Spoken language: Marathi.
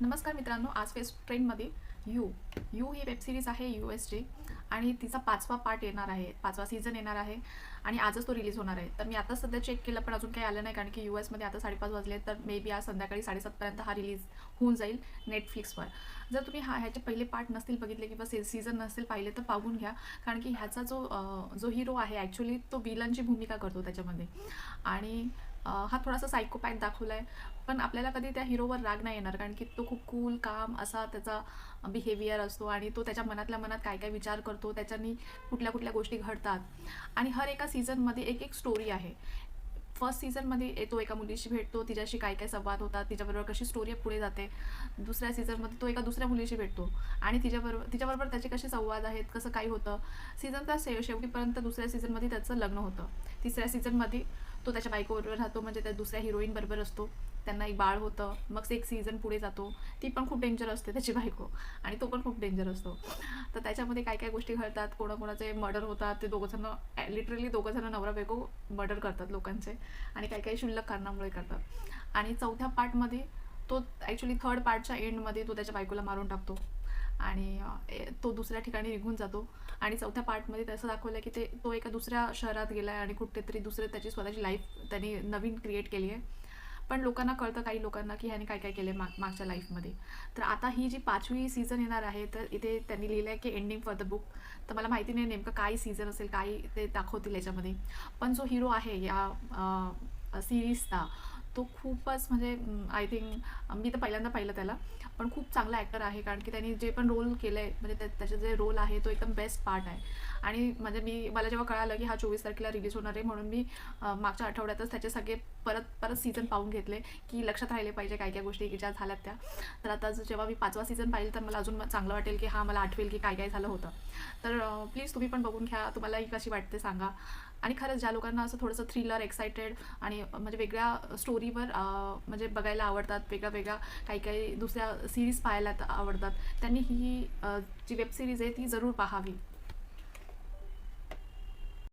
नमस्कार मित्रांनो, आज फेस ट्रेंडमध्ये you you he web series आहे यूएसची आणि तिचा 5वा पार्ट येणार आहे, 5वा सीझन येणार आहे आणि आजच तो रिलीज होणार आहे. तर मी आता सध्या चेक केलं पण अजून काही आलं नाही, कारण की यूएसमध्ये आता 5:30 वाजले, तर मे बी आज संध्याकाळी 7:30पर्यंत हा रिलीज होऊन जाईल नेटफ्लिक्सवर. जर तुम्ही ह्याचे पहिले पार्ट नसतील बघितले किंवा सीझन नसतील पाहिले तर पाहून घ्या, कारण की ह्याचा जो हिरो आहे ॲक्च्युली तो विलनची भूमिका करतो त्याच्यामध्ये. आणि हा थोडासा सायकोपॅथ दाखवला आहे, पण आपल्याला कधी त्या हिरोवर राग नाही येणार, कारण की तो खूप कूल काम असा त्याचा बिहेवियर असतो आणि तो त्याच्या मनातल्या मनात काय काय विचार करतो, त्याच्यानी कुठल्या कुठल्या गोष्टी घडतात. आणि हर एका सीझनमध्ये एक एक स्टोरी आहे. फर्स्ट सीझनमध्ये तो एका मुलीशी भेटतो, तिच्याशी काय काय संवाद होतात, तिच्याबरोबर कशी स्टोरी पुढे जाते. दुसऱ्या सीझनमध्ये तो एका दुसऱ्या मुलीशी भेटतो आणि तिच्याबरोबर त्याचे कसे संवाद आहेत, कसं काय होतं. सीझनच्या शेवटीपर्यंत दुसऱ्या सीझनमध्ये त्याचं लग्न होतं. तिसऱ्या सीझनमध्ये तो त्याच्या बायकोबरोबर राहतो, म्हणजे त्या दुसऱ्या हिरोईन बरोबर असतो. त्यांना एक बाळ होतं. मग एक सीझन पुढे जातो, ती पण खूप डेंजर असते त्याची बायको, आणि तो पण खूप डेंजर असतो. तर त्याच्यामध्ये काय काय गोष्टी घडतात, कोणाकोणाचे मर्डर होतात, ते दोघंजणं लिटरली दोघंजणं नवरा बायको मर्डर करतात लोकांचे, आणि काही काही क्षुल्लक कारणामुळे करतात. आणि चौथ्या पार्टमध्ये तो ॲक्च्युली थर्ड पार्टच्या एंडमध्ये तो त्याच्या बायकोला मारून टाकतो आणि तो दुसऱ्या ठिकाणी निघून जातो. आणि चौथ्या पार्टमध्ये त्याचं दाखवलं की तो एका दुसऱ्या शहरात गेला आहे आणि कुठेतरी त्याची स्वतःची लाईफ त्यांनी नवीन क्रिएट केली आहे. पण लोकांना कळतं, काही लोकांना, की ह्याने काय काय केलं आहे मागच्या लाईफमध्ये. तर आता ही जी 5वी सीझन येणार आहे, तर इथे त्यांनी लिहिलं आहे की एंडिंग फॉर द बुक. तर मला माहिती नाही नेमकं काय सीझन असेल, काय ते दाखवतील याच्यामध्ये. पण जो हिरो आहे या सिरीजचा, तो खूपच म्हणजे आय थिंक मी तर पहिल्यांदा पाहिलं त्याला, पण खूप चांगला ॲक्टर आहे, कारण की त्यांनी जे पण रोल केलं आहे, म्हणजे त्याचे जे रोल आहे तो एकदम बेस्ट पार्ट आहे. आणि म्हणजे मला जेव्हा कळालं की हा 24 तारखेला रिलीज होणार आहे, म्हणून मी मागच्या आठवड्यातच त्याचे सगळे परत परत सीझन पाहून घेतले, की लक्षात राहिले पाहिजे काय काय गोष्टी ज्या झाल्यात त्या. तर आता जेव्हा मी 5वा सीझन पाहिलं तर मला अजून चांगलं वाटेल, की मला आठवेल की काय काय झालं होतं. तर प्लीज तुम्ही पण बघून घ्या, तुम्हालाही कशी वाटते सांगा. आणि खरंच ज्या लोकांना असं थोडंसं थ्रिलर, एक्सायटेड आणि म्हणजे वेगळ्या स्टोरीवर म्हणजे बघायला आवडतात, वेगळ्या वेगळ्या काही काही दुसऱ्या सिरीज पाहायला आवडतात, त्यांनी ही जी वेब सिरीज आहे ती जरूर पाहावी.